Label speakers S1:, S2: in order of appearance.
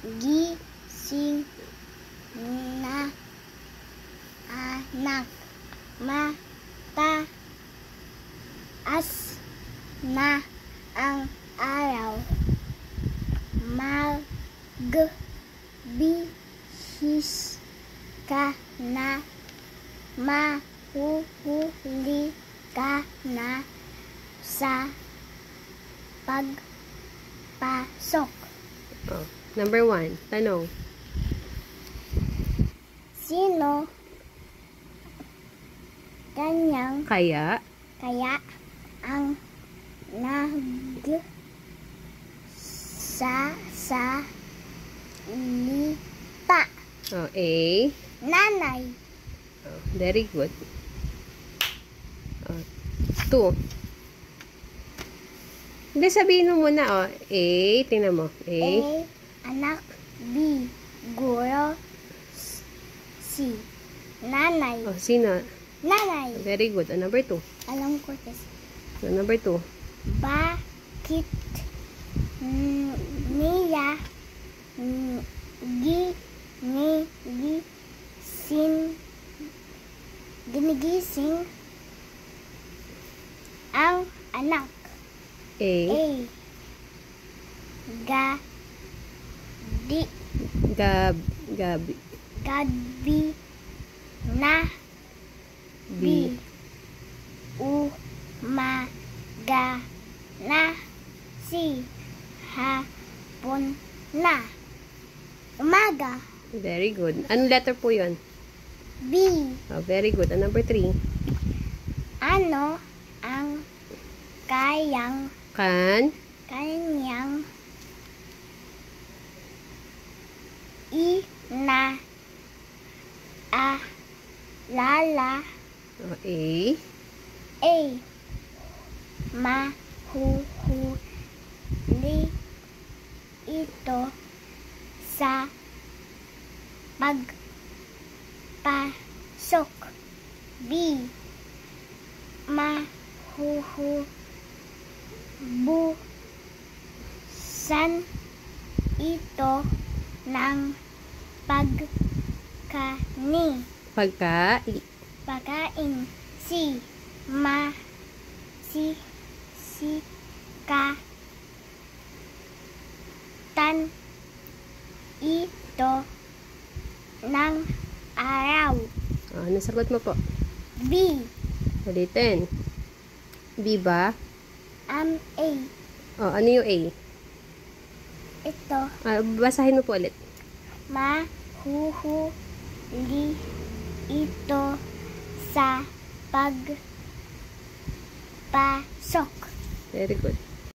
S1: gising na anak. Mataas na ang araw. Magbihis ka na. Mahuhuli ka na sa pagpasok.
S2: Oh. Number 1, tanong.
S1: Sino kaya ang nagsasalita?
S2: Oh, A.
S1: Nanay.
S2: Oh, very good. 2. Hindi, sabihin mo muna, oh. A, tingnan mo. A.
S1: Anak. B, guro. C, nanay.
S2: Oh, sino?
S1: Nanay.
S2: Very good. Oh, number 2.
S1: Alam ko kasi.
S2: Oh, number 2.
S1: Bakit niya ginigising ang anak?
S2: A.
S1: Gabi na.
S2: B.
S1: Umaga na. C. Hapon na. Umaga.
S2: Very good. Anong letter po yun?
S1: B.
S2: Oh, very good. And number 3.
S1: Ano ang kanyang inaalala?
S2: Oh, A.
S1: Mahuhuli ito sa pagpasok. B. Mahuhubusan ito ng pagkain. C. Sisikatan ito ng araw.
S2: Oh, ano sagot mo po?
S1: B.
S2: Ulitin. B ba?
S1: A.
S2: Oh, ano yung A?
S1: Ito.
S2: Basahin mo po ulit.
S1: Mahuhuli ito sa pagpasok.
S2: Very good.